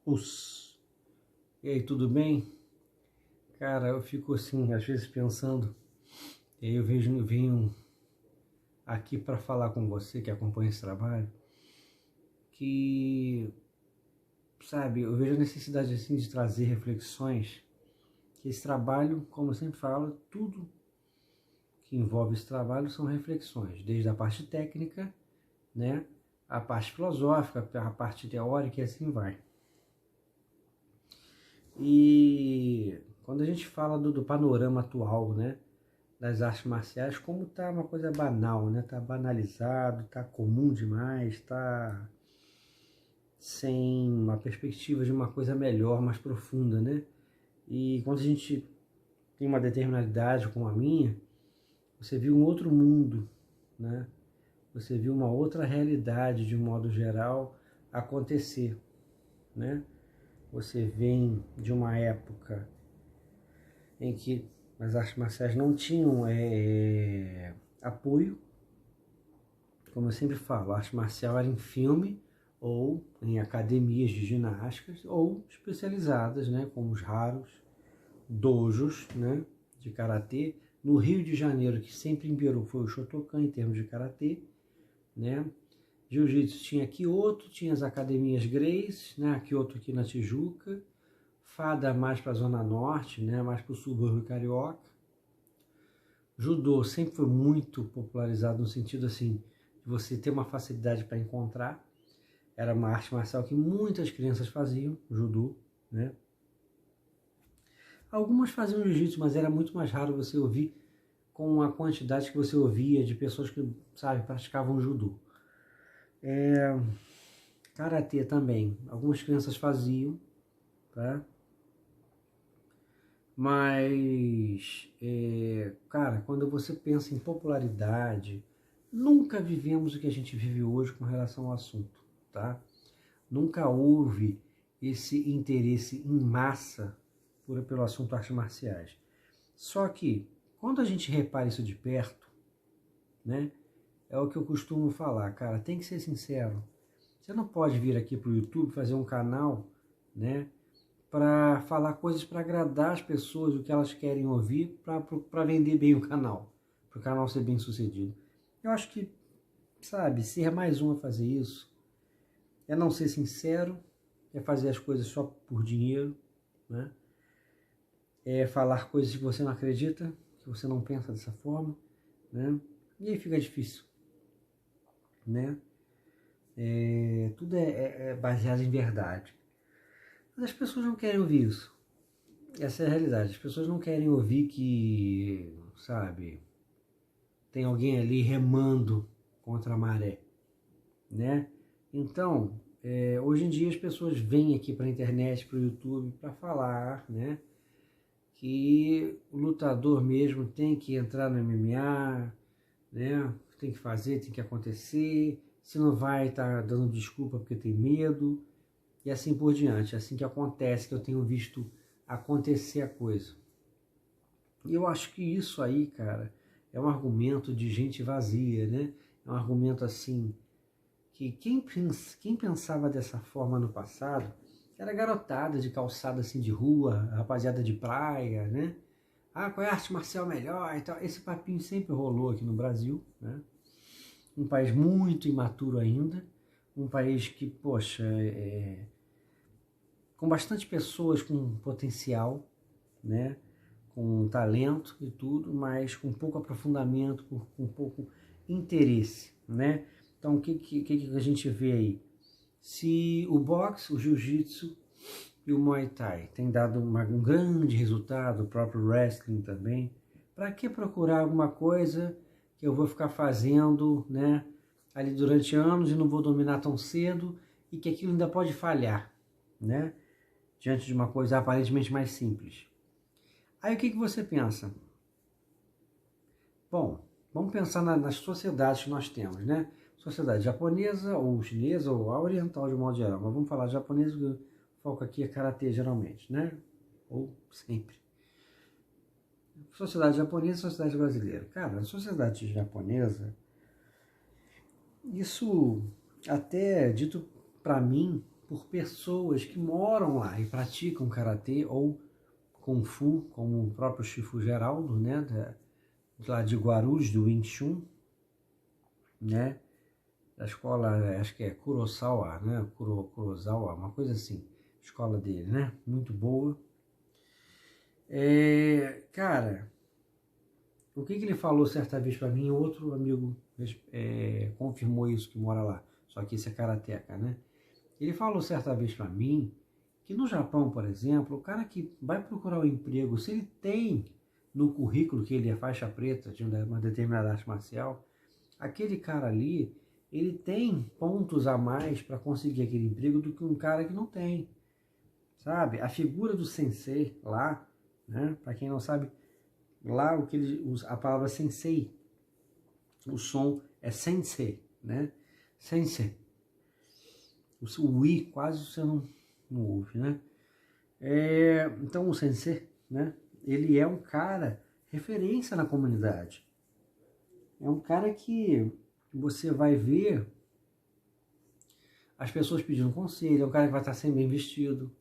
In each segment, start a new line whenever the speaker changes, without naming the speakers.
Os. E aí, tudo bem? Cara, eu fico assim, às vezes pensando, e aí venho aqui para falar com você que acompanha esse trabalho, que, sabe, eu vejo a necessidade assim de trazer reflexões, que esse trabalho, como eu sempre falo, tudo que envolve esse trabalho são reflexões, desde a parte técnica, né, a parte filosófica, a parte teórica e assim vai. E quando a gente fala do panorama atual, né, das artes marciais, como tá uma coisa banal, né, tá banalizado, tá comum demais, tá sem uma perspectiva de uma coisa melhor, mais profunda, né? E quando a gente tem uma determinada idade como a minha, você viu um outro mundo, né? Você viu uma outra realidade de um modo geral acontecer, né? Você vem de uma época em que as artes marciais não tinham apoio. Como eu sempre falo, a arte marcial era em filme ou em academias de ginásticas ou especializadas, né, como os raros dojos, né, de karatê. No Rio de Janeiro, que sempre imperou foi o Shotokan em termos de karatê, né? Jiu-jitsu tinha Kyoto, tinha as academias Grace, né, Kyoto aqui na Tijuca, Fada mais para a Zona Norte, né, mais para o subúrbio carioca. Judô sempre foi muito popularizado no sentido assim, de você ter uma facilidade para encontrar. Era uma arte marcial que muitas crianças faziam, judô, né? Algumas faziam jiu-jitsu, mas era muito mais raro você ouvir com a quantidade que você ouvia de pessoas que, sabe, praticavam judô. Karatê também, algumas crianças faziam, tá? Mas, cara, quando você pensa em popularidade, nunca vivemos o que a gente vive hoje com relação ao assunto, tá? Nunca houve esse interesse em massa pelo assunto artes marciais. Só que, quando a gente repara isso de perto, né, é o que eu costumo falar, cara, tem que ser sincero. Você não pode vir aqui para o YouTube fazer um canal, né, para falar coisas para agradar as pessoas, o que elas querem ouvir, para vender bem o canal, para o canal ser bem sucedido. Eu acho que, sabe, ser mais um a fazer isso é não ser sincero, é fazer as coisas só por dinheiro, né? É falar coisas que você não acredita, que você não pensa dessa forma, né? E aí fica difícil, né? Tudo é baseado em verdade. Mas as pessoas não querem ouvir isso. Essa é a realidade. As pessoas não querem ouvir que, sabe, tem alguém ali remando contra a maré, né? Então, hoje em dia as pessoas vêm aqui para a internet, para o YouTube, para falar, né, que o lutador mesmo tem que entrar no MMA, né, tem que fazer, tem que acontecer, se não vai estar dando desculpa porque tem medo, e assim por diante. É assim que acontece, que eu tenho visto acontecer a coisa. E eu acho que isso aí, cara, é um argumento de gente vazia, né? É um argumento assim, que quem pensava dessa forma no passado era garotada de calçada assim de rua, rapaziada de praia, né? Ah, qual é a arte marcial melhor e tal. Esse papinho sempre rolou aqui no Brasil, né? Um país muito imaturo ainda, um país que, poxa, com bastante pessoas com potencial, né? Com talento e tudo, mas com pouco aprofundamento, com pouco interesse, né? Então, o que a gente vê aí? Se o boxe, o jiu-jitsu e o muay thai tem dado um grande resultado, o próprio wrestling também, para que procurar alguma coisa que eu vou ficar fazendo, né, ali durante anos e não vou dominar tão cedo e que aquilo ainda pode falhar, né, diante de uma coisa aparentemente mais simples. Aí o que você pensa? Bom, vamos pensar nas sociedades que nós temos, né? Sociedade japonesa ou chinesa ou a oriental de modo geral, mas vamos falar japonesa, que o foco aqui é karatê geralmente, né? Ou sempre. Sociedade japonesa e sociedade brasileira. Cara, na sociedade japonesa, isso até é dito para mim por pessoas que moram lá e praticam karatê ou kung fu, como o próprio Shifu Geraldo, né, lá de Guarulhos, do Wing Chun, né, da escola, acho que é Kurosawa, né, Kurosawa, uma coisa assim, escola dele, né, muito boa. Cara, o que ele falou certa vez para mim, outro amigo confirmou isso, que mora lá, só que esse é karateca, né? Ele falou certa vez para mim que no Japão, por exemplo, o cara que vai procurar um emprego, se ele tem no currículo que ele é faixa preta de uma determinada arte marcial, aquele cara ali, ele tem pontos a mais para conseguir aquele emprego do que um cara que não tem, sabe? A figura do sensei lá, né? Para quem não sabe, lá o que ele usa, a palavra sensei, o som é sensei, né? Sensei. O i quase você não ouve, né? Então o sensei, né? Ele é um cara referência na comunidade. É um cara que você vai ver as pessoas pedindo conselho, é um cara que vai estar sempre bem vestido,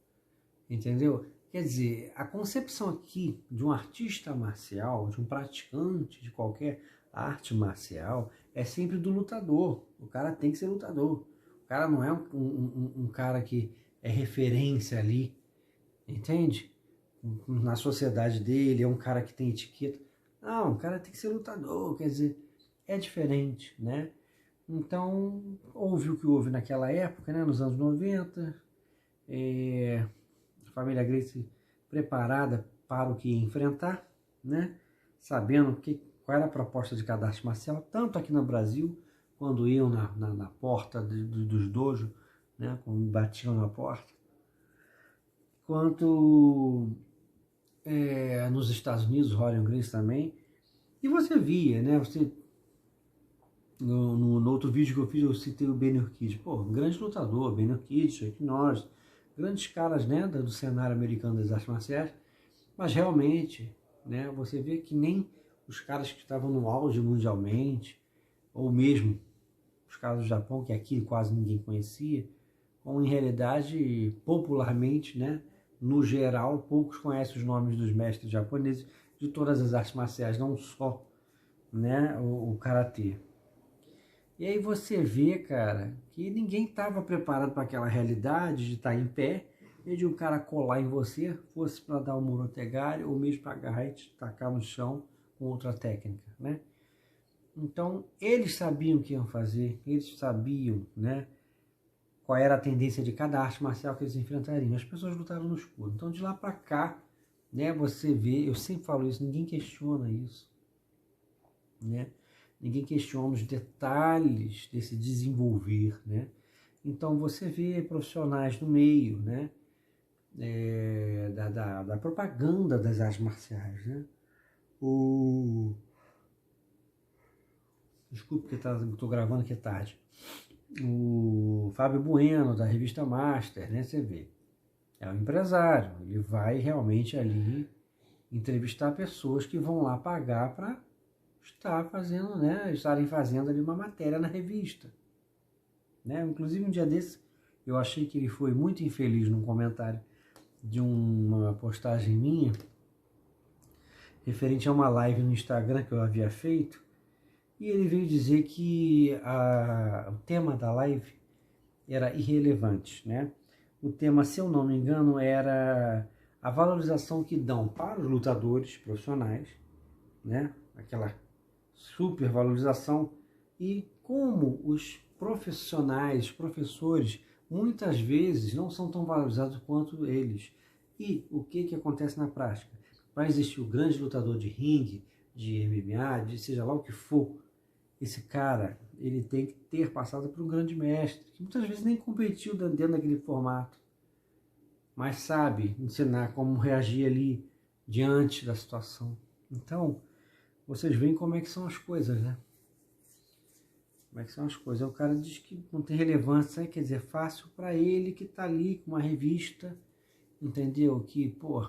entendeu? Quer dizer, a concepção aqui de um artista marcial, de um praticante de qualquer arte marcial, é sempre do lutador. O cara tem que ser lutador. O cara não é um cara que é referência ali, entende? Na sociedade dele, é um cara que tem etiqueta. Não, o cara tem que ser lutador, quer dizer, é diferente, né? Então, houve o que houve naquela época, né, nos anos 90, a família Gracie preparada para o que ia enfrentar, né, sabendo qual era a proposta de cada arte marcial, tanto aqui no Brasil, quando iam na porta dos dojos, né, quando batiam na porta, quanto nos Estados Unidos, Rorion Gracie também, e você via, né, no outro vídeo que eu fiz, eu citei o Benny Urquidez, pô, um grande lutador, Benny Urquidez, Chuck Norris, grandes caras, né, do cenário americano das artes marciais, mas realmente, né, você vê que nem os caras que estavam no auge mundialmente, ou mesmo os caras do Japão, que aqui quase ninguém conhecia, ou em realidade, popularmente, né, no geral, poucos conhecem os nomes dos mestres japoneses de todas as artes marciais, não só, né, o karatê. E aí você vê, cara, que ninguém estava preparado para aquela realidade de estar em pé e de um cara colar em você, fosse para dar um murotegari ou mesmo para agarrar e te tacar no chão com outra técnica, né? Então, eles sabiam o que iam fazer, eles sabiam, né, qual era a tendência de cada arte marcial que eles enfrentariam. As pessoas lutaram no escuro. Então, de lá para cá, né, você vê, eu sempre falo isso, ninguém questiona isso, né? Ninguém questiona os detalhes desse desenvolver, né? Então você vê profissionais no meio, né? Da propaganda das artes marciais, né? Desculpe que estou gravando aqui tarde. O Fábio Bueno, da revista Master, né? Você vê. É um empresário, ele vai realmente ali entrevistar pessoas que vão lá pagar para estarem fazendo ali uma matéria na revista, né? Inclusive um dia desse eu achei que ele foi muito infeliz num comentário de uma postagem minha referente a uma live no Instagram que eu havia feito, e ele veio dizer que o tema da live era irrelevante, né? O tema, se eu não me engano, era a valorização que dão para os lutadores profissionais, né? Aquela supervalorização, e como os profissionais, professores, muitas vezes não são tão valorizados quanto eles. E o que acontece na prática? Vai existir o grande lutador de ringue, de MMA, de seja lá o que for, esse cara, ele tem que ter passado por um grande mestre, que muitas vezes nem competiu dentro daquele formato, mas sabe ensinar como reagir ali diante da situação. Então, vocês veem como é que são as coisas, né? Como é que são as coisas. O cara diz que não tem relevância, quer dizer, fácil para ele que tá ali com uma revista, entendeu? Que, pô,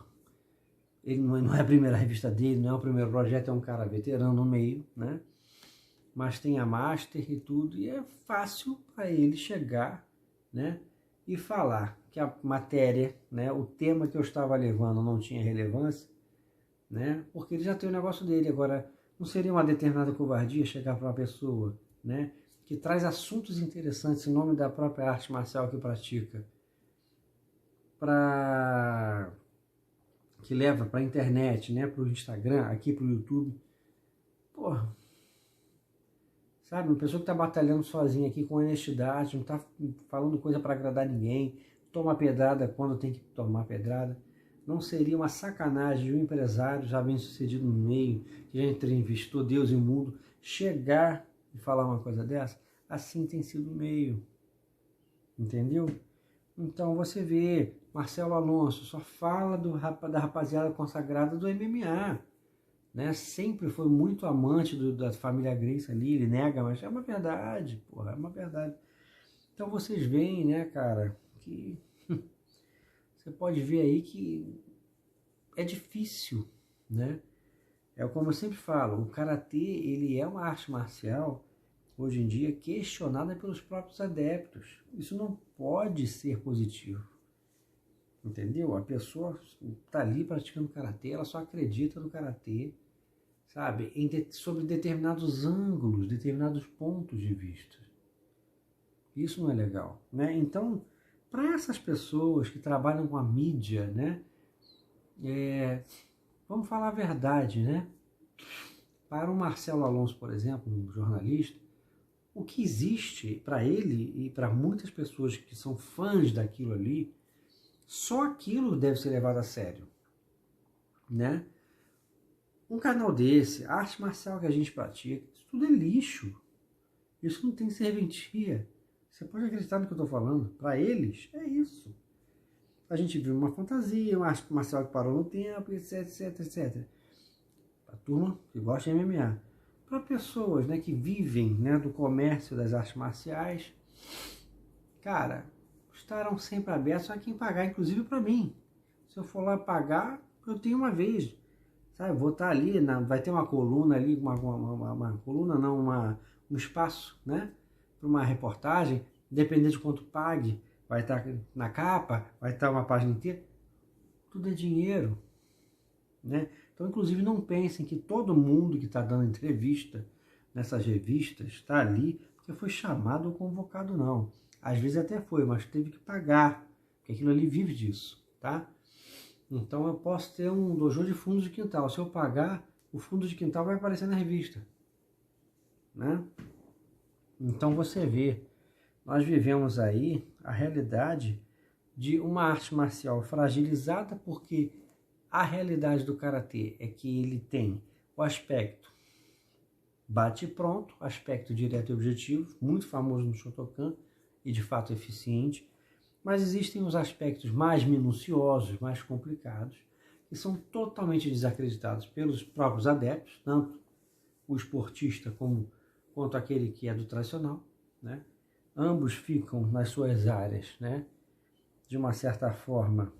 ele não é a primeira revista dele, não é o primeiro projeto, é um cara veterano no meio, né? Mas tem a Master e tudo, e é fácil para ele chegar, né? e falar que a matéria, né, o tema que eu estava levando não tinha relevância, né, porque ele já tem o negócio dele. Agora, não seria uma determinada covardia chegar para uma pessoa, né, que traz assuntos interessantes em nome da própria arte marcial que pratica, que leva para a internet, né, para o Instagram, aqui para o YouTube. Porra, sabe, uma pessoa que está batalhando sozinha aqui com honestidade, não está falando coisa para agradar ninguém, toma pedrada quando tem que tomar pedrada. Não seria uma sacanagem de um empresário já bem sucedido no meio, que já entrevistou Deus e o mundo, chegar e falar uma coisa dessa? Assim tem sido o meio, entendeu? Então você vê, Marcelo Alonso só fala da rapaziada consagrada do MMA, né? Sempre foi muito amante da família Gracie ali, ele nega, mas é uma verdade, porra, é uma verdade. Então vocês veem, né, cara, que você pode ver aí que é difícil, né? É como eu sempre falo, o karatê, ele é uma arte marcial, hoje em dia, questionada pelos próprios adeptos. Isso não pode ser positivo, entendeu? A pessoa está ali praticando karatê, ela só acredita no karatê, sabe, sobre determinados ângulos, determinados pontos de vista. Isso não é legal, né? Então, para essas pessoas que trabalham com a mídia, né, vamos falar a verdade, né? Para o Marcelo Alonso, por exemplo, um jornalista, o que existe para ele e para muitas pessoas que são fãs daquilo ali, só aquilo deve ser levado a sério, né? Um canal desse, a arte marcial que a gente pratica, isso tudo é lixo. Isso não tem serventia. Você pode acreditar no que eu estou falando. Para eles, é isso. A gente viu uma fantasia, uma arte marcial que parou no tempo, etc, etc, etc. Para a turma que gosta de MMA. Para pessoas, né, que vivem, né, do comércio das artes marciais, cara, estarão sempre abertos a quem pagar, inclusive para mim. Se eu for lá pagar, eu tenho uma vez. Sabe, vou estar ali, vai ter uma coluna ali, uma coluna não, um espaço, né, para uma reportagem, dependendo de quanto pague, vai estar na capa, vai estar uma página inteira, tudo é dinheiro, né? Então, inclusive, não pensem que todo mundo que está dando entrevista nessas revistas está ali porque foi chamado ou convocado, não. Às vezes até foi, mas teve que pagar, porque aquilo ali vive disso, tá? Então eu posso ter um dojo de fundo de quintal. Se eu pagar, o fundo de quintal vai aparecer na revista, né? Então você vê, nós vivemos aí a realidade de uma arte marcial fragilizada, porque a realidade do karatê é que ele tem o aspecto bate pronto, aspecto direto e objetivo, muito famoso no Shotokan e de fato eficiente. Mas existem os aspectos mais minuciosos, mais complicados, que são totalmente desacreditados pelos próprios adeptos, tanto o esportista quanto aquele que é do tradicional, né? Ambos ficam nas suas áreas, né, de uma certa forma,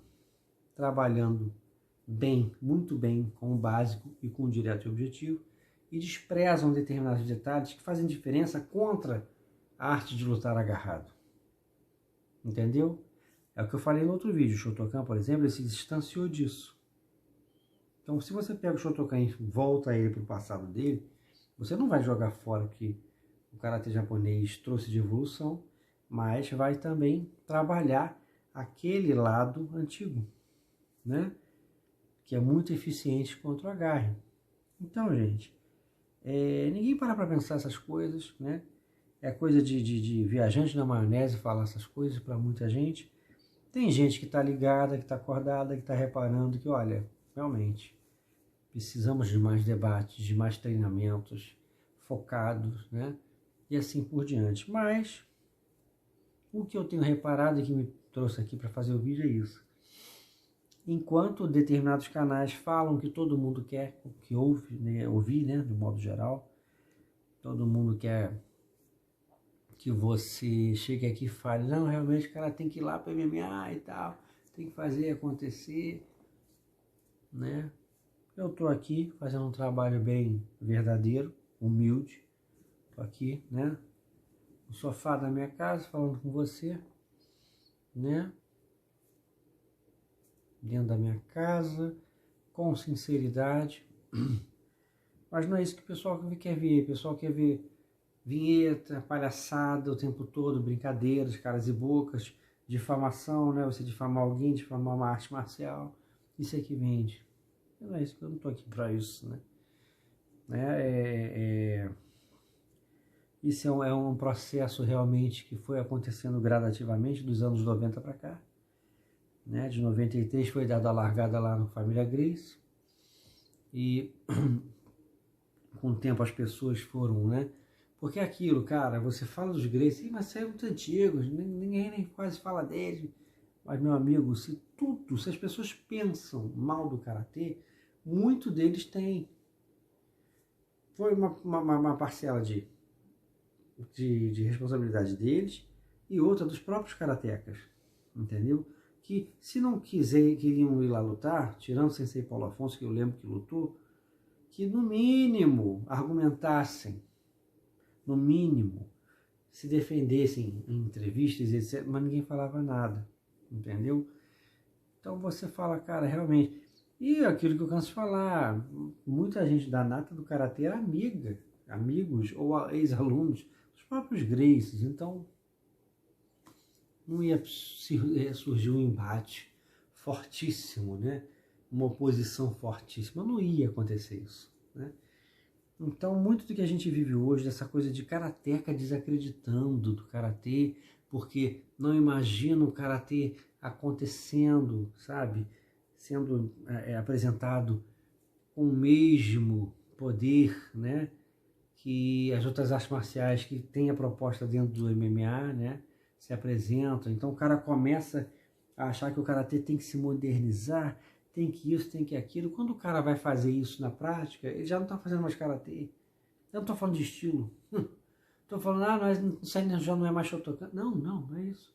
trabalhando bem, muito bem, com o básico e com o direto e objetivo, e desprezam determinados detalhes que fazem diferença contra a arte de lutar agarrado. Entendeu? É o que eu falei no outro vídeo. O Shotokan, por exemplo, ele se distanciou disso. Então, se você pega o Shotokan e volta ele para o passado dele, você não vai jogar fora o que o karatê japonês trouxe de evolução, mas vai também trabalhar aquele lado antigo, né? Que é muito eficiente contra o agarre. Então, gente, ninguém para pensar essas coisas, né? É coisa de viajante na maionese falar essas coisas para muita gente. Tem gente que está ligada, que está acordada, que está reparando que, olha, realmente, precisamos de mais debates, de mais treinamentos focados, né? E assim por diante. Mas, o que eu tenho reparado e que me trouxe aqui para fazer o vídeo é isso. Enquanto determinados canais falam que todo mundo quer, que ouve, né, ouvir, né, do modo geral, todo mundo quer que você chegue aqui e fale, não, realmente o cara tem que ir lá para MMA e tal, tem que fazer acontecer, né? Eu estou aqui fazendo um trabalho bem verdadeiro, humilde, estou aqui, né, no sofá da minha casa falando com você, né? Dentro da minha casa, com sinceridade. Mas não é isso que o pessoal quer ver. O pessoal quer ver vinheta, palhaçada o tempo todo, brincadeiras, caras e bocas, difamação, né? Você difamar alguém, difamar uma arte marcial. Isso é que vende. Não é isso, eu não estou aqui para isso, né? Isso é um processo realmente que foi acontecendo gradativamente dos anos 90 para cá. Né? De 93 foi dada a largada lá no Família Grace. E com o tempo as pessoas foram, né? Porque aquilo, cara, você fala dos Grace, mas são muito antigos, ninguém nem quase fala deles. Mas, meu amigo, se as pessoas pensam mal do Karatê, muito deles tem. Foi uma parcela de responsabilidade deles e outra dos próprios karatecas, entendeu? Que se não queriam ir lá lutar, tirando o Sensei Paulo Afonso, que eu lembro que lutou, que no mínimo argumentassem, no mínimo se defendessem em entrevistas, etc., mas ninguém falava nada, entendeu? Então você fala, cara, realmente... E aquilo que eu canso de falar, muita gente da nata do Karatê era amigos ou ex-alunos, os próprios Gracies, então não ia surgir um embate fortíssimo, né? Uma oposição fortíssima, não ia acontecer isso, né? Então, muito do que a gente vive hoje, dessa coisa de karateca desacreditando do karatê, porque não imagina o karatê acontecendo, sabe? Sendo apresentado com o mesmo poder, né? Que as outras artes marciais que têm a proposta dentro do MMA, né? Se apresentam. Então, o cara começa a achar que o karatê tem que se modernizar, tem que isso, tem que aquilo. Quando o cara vai fazer isso na prática, ele já não está fazendo mais karatê. Eu não estou falando de estilo. Estou falando, isso aí já não é mais Shotokan. Não é isso.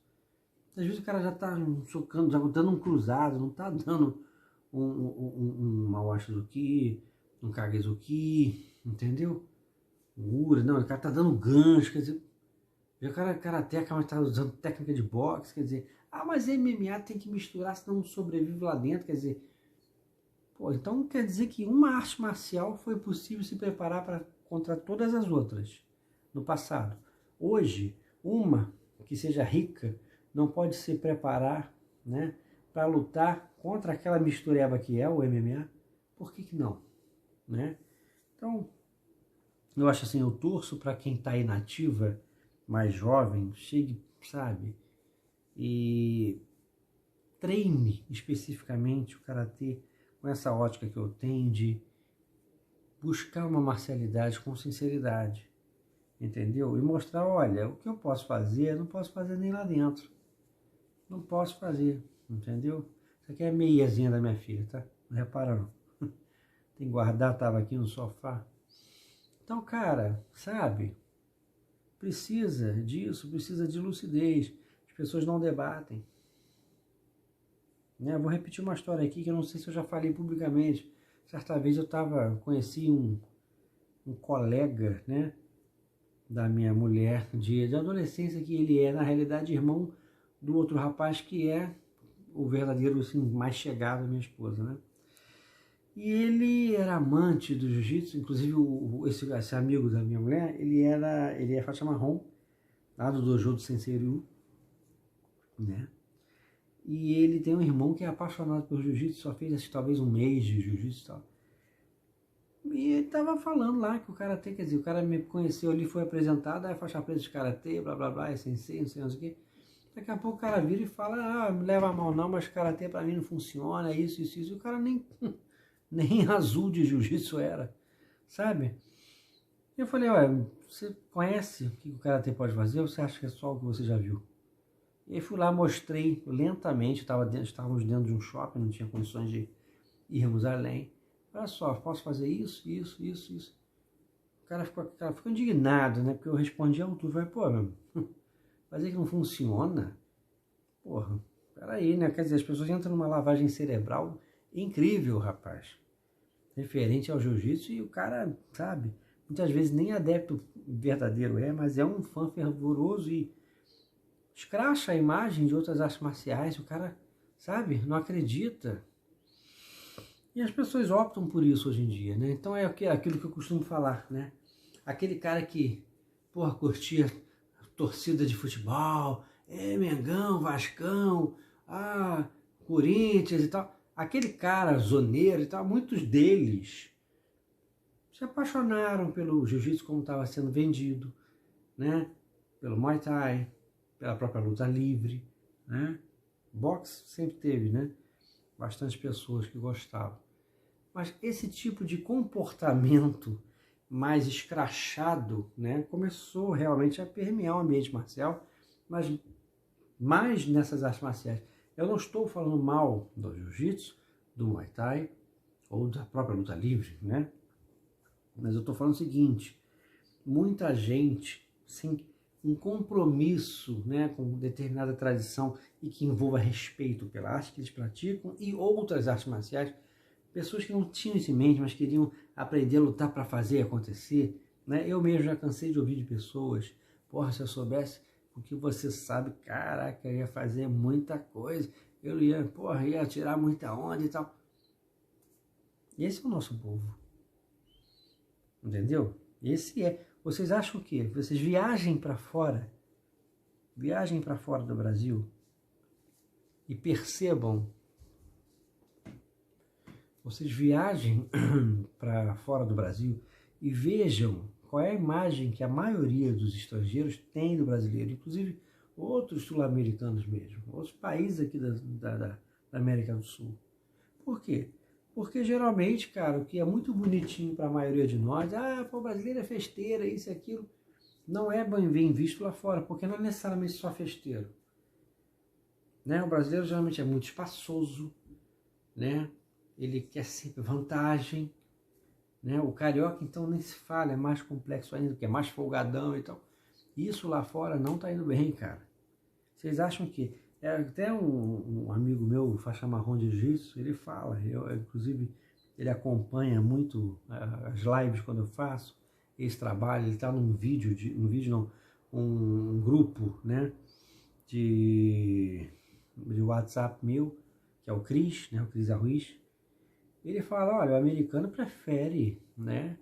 Às vezes o cara já está socando, já dando um cruzado, não está dando um Mawashi-zuki, um Kage-zuki, entendeu? Um Ura, não, o cara está dando gancho, quer dizer, o cara karateca, mas está usando técnica de boxe, quer dizer, mas MMA tem que misturar, senão não sobrevive lá dentro, quer dizer, pô, então quer dizer que uma arte marcial foi possível se preparar contra todas as outras no passado. Hoje, uma que seja rica não pode se preparar, né, para lutar contra aquela mistureba que é o MMA. Por que não, né? Então, eu acho assim, eu torço para quem está inativa, mais jovem, chegue, sabe, e treine especificamente o karatê com essa ótica que eu tenho de buscar uma marcialidade com sinceridade, entendeu? E mostrar, olha, o que eu posso fazer, eu não posso fazer nem lá dentro. Não posso fazer, entendeu? Isso aqui é a meiazinha da minha filha, tá? Não repara não. Tem que guardar, tava aqui no sofá. Então, cara, sabe? Precisa disso, precisa de lucidez. As pessoas não debatem. Né? Vou repetir uma história aqui que eu não sei se eu já falei publicamente. Certa vez eu conheci um colega, né, da minha mulher de adolescência, que ele é, na realidade, irmão do outro rapaz que é o verdadeiro, assim, mais chegado à minha esposa, né? E ele era amante do jiu-jitsu, inclusive esse amigo da minha mulher, ele é faixa marrom, lá do dojo do Sensei Ryu, né? E ele tem um irmão que é apaixonado por jiu-jitsu, só fez talvez um mês de jiu-jitsu e tal. E ele tava falando lá que o karatê, quer dizer, o cara me conheceu ali, foi apresentado, aí faixa preta de karatê, blá blá blá, é sensei, não sei o que. Daqui a pouco o cara vira e fala, me leva a mal não, mas karatê pra mim não funciona, isso. E o cara nem azul de jiu-jitsu era, sabe? Eu falei, olha, você conhece o que o karatê pode fazer ou você acha que é só o que você já viu? E aí fui lá, mostrei lentamente, estávamos dentro de um shopping, não tinha condições de irmos além. Olha só, posso fazer isso. O cara ficou indignado, né? Porque eu respondi à altura. Falei, pô, fazer que não funciona? Porra, peraí, né? Quer dizer, as pessoas entram numa lavagem cerebral incrível, rapaz. Referente ao jiu-jitsu e o cara, sabe? Muitas vezes nem adepto verdadeiro mas é um fã fervoroso e escracha a imagem de outras artes marciais, o cara, sabe, não acredita. E as pessoas optam por isso hoje em dia, né? Então é aquilo que eu costumo falar, né? Aquele cara que, porra, curtia torcida de futebol, Mengão, Vascão, Corinthians e tal. Aquele cara zoneiro e tal, muitos deles se apaixonaram pelo jiu-jitsu como estava sendo vendido, né? Pelo Muay Thai, pela própria luta livre, né? Boxe sempre teve, né? Bastante pessoas que gostavam. Mas esse tipo de comportamento mais escrachado, né, começou realmente a permear o ambiente marcial, mas mais nessas artes marciais. Eu não estou falando mal do jiu-jitsu, do Muay Thai ou da própria luta livre, né? Mas eu estou falando o seguinte, muita gente sem um compromisso, né, com determinada tradição e que envolva respeito pela arte que eles praticam e outras artes marciais, pessoas que não tinham isso em mente, mas queriam aprender a lutar para fazer acontecer, né? Eu mesmo já cansei de ouvir de pessoas, porra, se eu soubesse o que você sabe, caraca, eu ia fazer muita coisa, eu ia, porra, ia tirar muita onda e tal. E esse é o nosso povo, entendeu? Esse é. Vocês acham o quê? Vocês viajem para fora do Brasil e percebam. Vocês viajem para fora do Brasil e vejam qual é a imagem que a maioria dos estrangeiros tem do brasileiro, inclusive outros sul-americanos mesmo, outros países aqui da América do Sul. Por quê? Porque geralmente, cara, o que é muito bonitinho para a maioria de nós, pô, brasileiro é festeira, isso e aquilo, não é bem visto lá fora, porque não é necessariamente só festeiro. Né? O brasileiro geralmente é muito espaçoso, né? Ele quer sempre vantagem, né? O carioca, então, nem se fala, é mais complexo ainda, porque é mais folgadão e tal. Isso lá fora não tá indo bem, cara. Vocês acham que... até um amigo meu, faixa marrom de jiu-jitsu, ele fala, inclusive, ele acompanha muito as lives quando eu faço esse trabalho, ele tá num vídeo, um grupo, né, de WhatsApp meu, que é o Cris, né, o Cris Arruiz. Ele fala, olha, o americano prefere, né,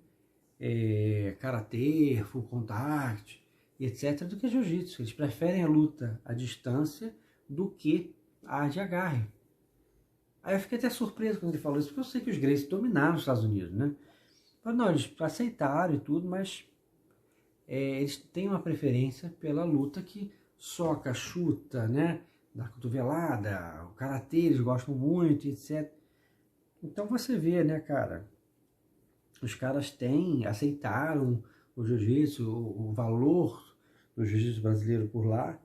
karatê, full contact, etc, do que jiu-jitsu. Eles preferem a luta à distância do que a de agarre. Aí eu fiquei até surpreso quando ele falou isso, porque eu sei que os Gracie dominaram os Estados Unidos, né? Mas não, eles aceitaram e tudo, mas eles têm uma preferência pela luta que soca, chuta, né? Da cotovelada, o karatê eles gostam muito, etc. Então você vê, né, cara, os caras aceitaram o jiu-jitsu, o valor do jiu-jitsu brasileiro por lá.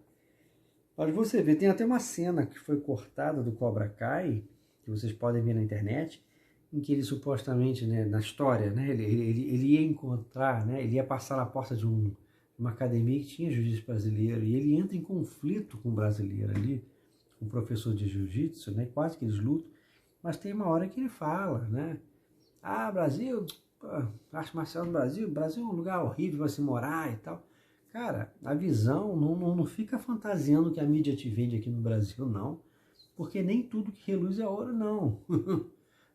Mas você vê, tem até uma cena que foi cortada do Cobra Kai, que vocês podem ver na internet, em que ele supostamente, né, na história, né, ele ia encontrar, né, ele ia passar na porta de uma academia que tinha jiu-jitsu brasileiro, e ele entra em conflito com o brasileiro ali, com o professor de jiu-jitsu, né, quase que eles lutam, mas tem uma hora que ele fala, né, Brasil, arte marcial no Brasil é um lugar horrível para se morar e tal. Cara, a visão não fica fantasiando que a mídia te vende aqui no Brasil, não. Porque nem tudo que reluz é ouro, não.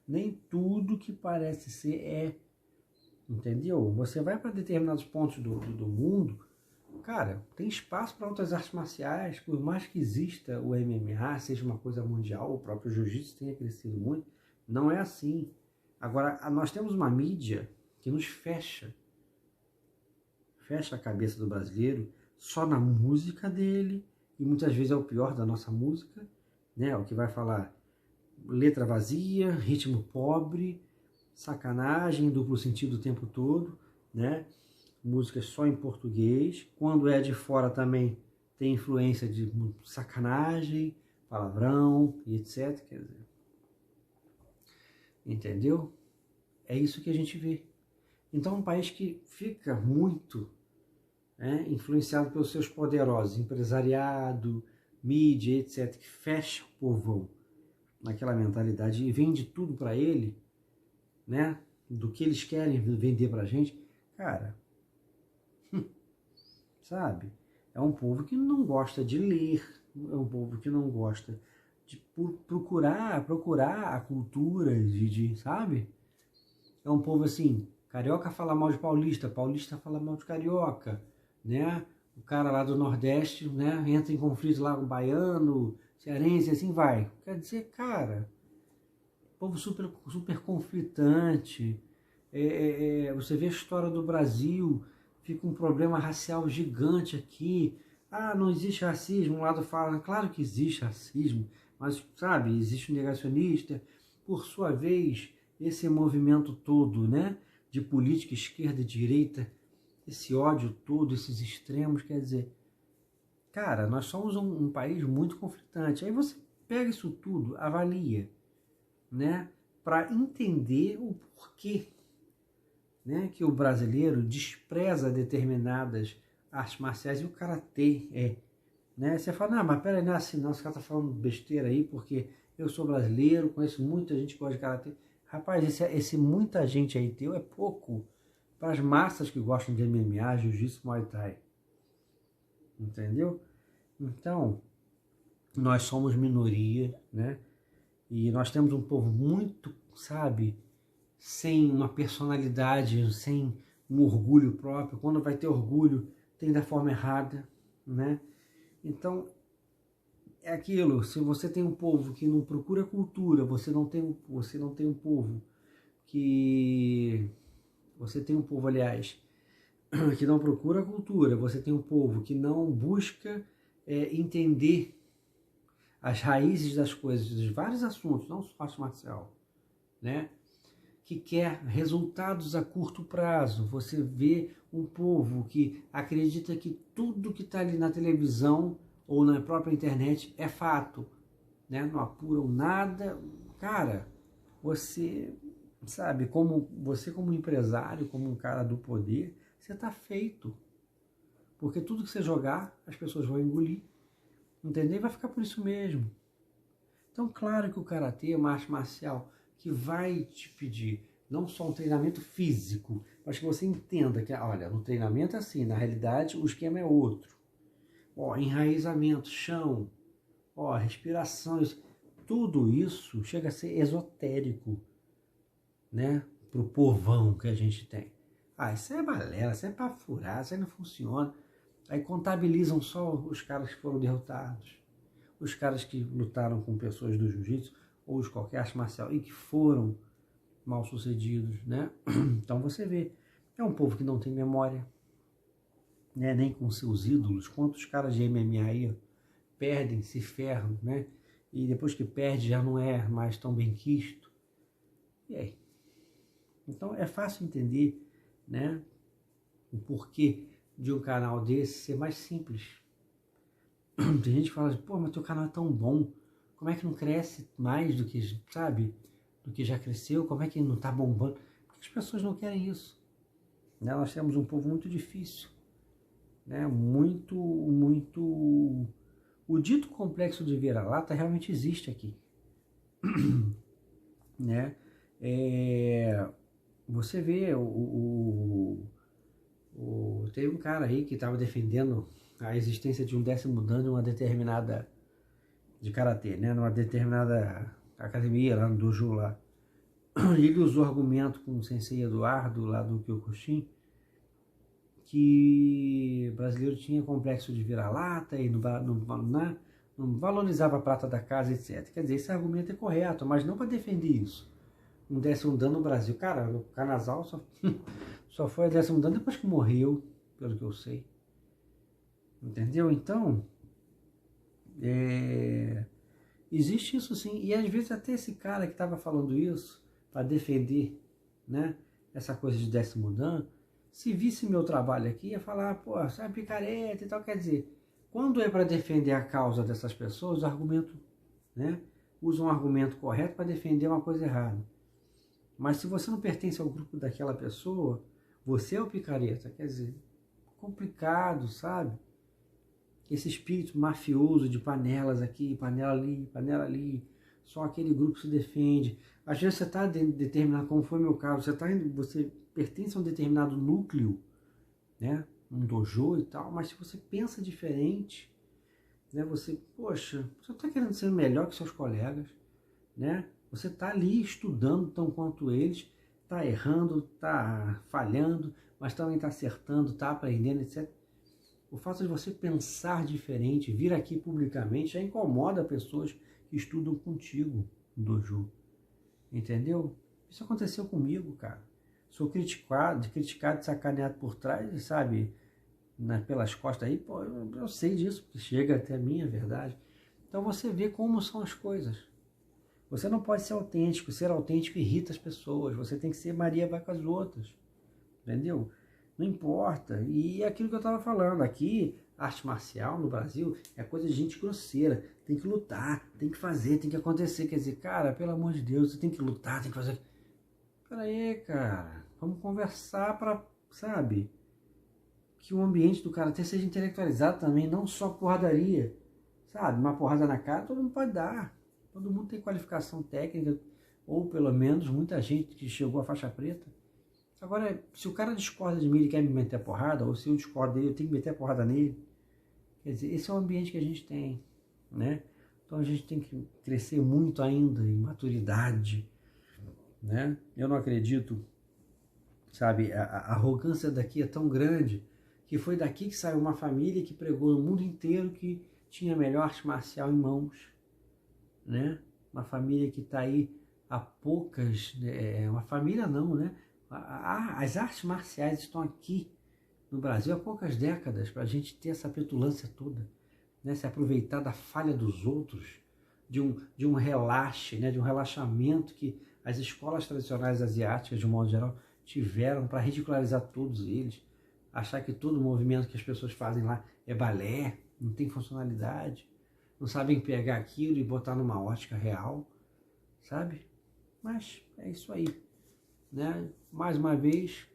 Nem tudo que parece ser é. Entendeu? Você vai para determinados pontos do mundo, cara, tem espaço para outras artes marciais, por mais que exista o MMA, seja uma coisa mundial, o próprio jiu-jitsu tenha crescido muito, não é assim. Agora, nós temos uma mídia que nos fecha a cabeça do brasileiro só na música dele, e muitas vezes é o pior da nossa música, né? O que vai falar letra vazia, ritmo pobre, sacanagem, duplo sentido o tempo todo, né? Músicas só em português. Quando é de fora também tem influência de sacanagem, palavrão e etc. Quer dizer, entendeu? É isso que a gente vê. Então é um país que fica muito influenciado pelos seus poderosos, empresariado, mídia, etc., que fecha o povão naquela mentalidade e vende tudo para ele, né, do que eles querem vender para a gente, cara, sabe? É um povo que não gosta de ler, é um povo que não gosta de procurar a cultura, sabe? É um povo assim, carioca fala mal de paulista, paulista fala mal de carioca, né? O cara lá do Nordeste, né, entra em conflito lá com o baiano, cearense, assim vai. Quer dizer, cara, povo super conflitante. Você vê a história do Brasil, fica um problema racial gigante aqui. Ah, não existe racismo. Um lado fala, claro que existe racismo, mas, sabe, existe um negacionista. Por sua vez, esse movimento todo, né, de política esquerda e direita, esse ódio todo, esses extremos, quer dizer, cara, nós somos um país muito conflitante. Aí você pega isso tudo, avalia, né, para entender o porquê, né, que o brasileiro despreza determinadas artes marciais, e o karatê né? Você fala, não, mas peraí, não é assim não, esse cara tá falando besteira aí, porque eu sou brasileiro, conheço muita gente que gosta de karatê. Rapaz, esse muita gente aí teu é pouco para as massas que gostam de MMA, jiu-jitsu, muay thai. Entendeu? Então, nós somos minoria, né? E nós temos um povo muito, sabe, sem uma personalidade, sem um orgulho próprio. Quando vai ter orgulho, tem da forma errada, né? Então, é aquilo, se você tem um povo que não procura cultura, você não tem um povo que... Você tem um povo, aliás, que não procura cultura, você tem um povo que não busca entender as raízes das coisas, dos vários assuntos, não só arte marcial, né? Que quer resultados a curto prazo. Você vê um povo que acredita que tudo que está ali na televisão ou na própria internet é fato, né? Não apuram nada. Cara, você sabe, como empresário, como um cara do poder, você está feito. Porque tudo que você jogar, as pessoas vão engolir, entendeu? E vai ficar por isso mesmo. Então, claro que o karatê é uma arte marcial que vai te pedir não só um treinamento físico, mas que você entenda que, olha, no treinamento é assim, na realidade o esquema é outro. Ó, enraizamento, chão, ó, respiração, tudo isso chega a ser esotérico, né? Pro povão que a gente tem. Ah, isso é balela, isso é pra furar, isso aí não funciona. Aí contabilizam só os caras que foram derrotados, os caras que lutaram com pessoas do jiu-jitsu ou de qualquer arte marcial e que foram mal sucedidos, né? Então você vê, é um povo que não tem memória, né? Nem com seus ídolos. Quantos caras de MMA aí perdem, se ferram, né? E depois que perde já não é mais tão bem quisto. E aí? Então é fácil entender, né, o porquê de um canal desse ser mais simples. Tem gente que fala assim, pô, mas teu canal é tão bom, como é que não cresce mais do que, sabe, do que já cresceu? Como é que não tá bombando? Porque as pessoas não querem isso, né? Nós temos um povo muito difícil, né? Muito... O dito complexo de vira-lata realmente existe aqui, né? Você vê, teve um cara aí que estava defendendo a existência de um 10º dan em uma determinada de karatê, né? Numa determinada academia lá no dojo lá. E ele usou argumento com o sensei Eduardo lá do Kyokushin que o brasileiro tinha complexo de vira-lata e não valorizava a prata da casa, etc. Quer dizer, esse argumento é correto, mas não para defender isso. Um 10º dan no Brasil. Cara, o Canasal só foi a 10º dan depois que morreu, pelo que eu sei. Entendeu? Então, existe isso sim. E às vezes até esse cara que estava falando isso, para defender, né, essa coisa de 10º dan, se visse meu trabalho aqui, ia falar, pô, você é picareta e tal. Quer dizer, quando é para defender a causa dessas pessoas, o argumento, né, usa um argumento correto para defender uma coisa errada. Mas se você não pertence ao grupo daquela pessoa, você é o picareta. Quer dizer, complicado, sabe? Esse espírito mafioso de panelas aqui, panela ali, só aquele grupo se defende. Às vezes você está determinado, como foi meu caso, você pertence a um determinado núcleo, né? um dojo e tal, mas se você pensa diferente, né, você, poxa, você está querendo ser melhor que seus colegas, né? Você está ali estudando tão quanto eles, está errando, está falhando, mas também está acertando, está aprendendo, etc. O fato de você pensar diferente, vir aqui publicamente, já incomoda pessoas que estudam contigo no dojo. Entendeu? Isso aconteceu comigo, cara. Sou criticado, sacaneado por trás, sabe? Pelas costas aí, pô, eu sei disso, porque chega até a mim, é verdade. Então você vê como são as coisas. Você não pode ser autêntico irrita as pessoas, você tem que ser Maria vai com as outras, entendeu? Não importa. E é aquilo que eu estava falando, aqui, arte marcial no Brasil é coisa de gente grosseira, tem que lutar, tem que fazer, tem que acontecer, quer dizer, cara, pelo amor de Deus, você tem que lutar, tem que fazer... Peraí, cara, vamos conversar para, sabe, que o ambiente do karatê seja intelectualizado também, não só porradaria, sabe, uma porrada na cara todo mundo pode dar. Todo mundo tem qualificação técnica, ou pelo menos muita gente que chegou à faixa preta. Agora, se o cara discorda de mim e quer me meter a porrada, ou se eu discordo dele, eu tenho que meter a porrada nele. Quer dizer, esse é o ambiente que a gente tem, né? Então a gente tem que crescer muito ainda em maturidade, né? Eu não acredito, sabe, a arrogância daqui é tão grande que foi daqui que saiu uma família que pregou no mundo inteiro que tinha a melhor arte marcial em mãos. Né? Uma família que está aí há poucas, uma família não, né? As artes marciais estão aqui no Brasil há poucas décadas para a gente ter essa petulância toda, né? Se aproveitar da falha dos outros, de um relaxe, né? De um relaxamento que as escolas tradicionais asiáticas, de um modo geral, tiveram para ridicularizar todos eles, achar que todo movimento que as pessoas fazem lá é balé, não tem funcionalidade. Não sabem pegar aquilo e botar numa ótica real, sabe? Mas é isso aí, né? Mais uma vez,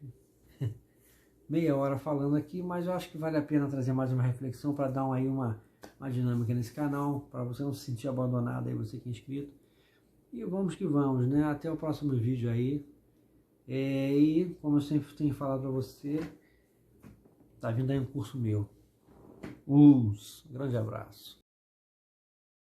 meia hora falando aqui, mas eu acho que vale a pena trazer mais uma reflexão para dar aí uma dinâmica nesse canal, para você não se sentir abandonado aí, você que é inscrito. E vamos que vamos, né? Até o próximo vídeo aí. E como eu sempre tenho falado para você, tá vindo aí um curso meu. Grande abraço.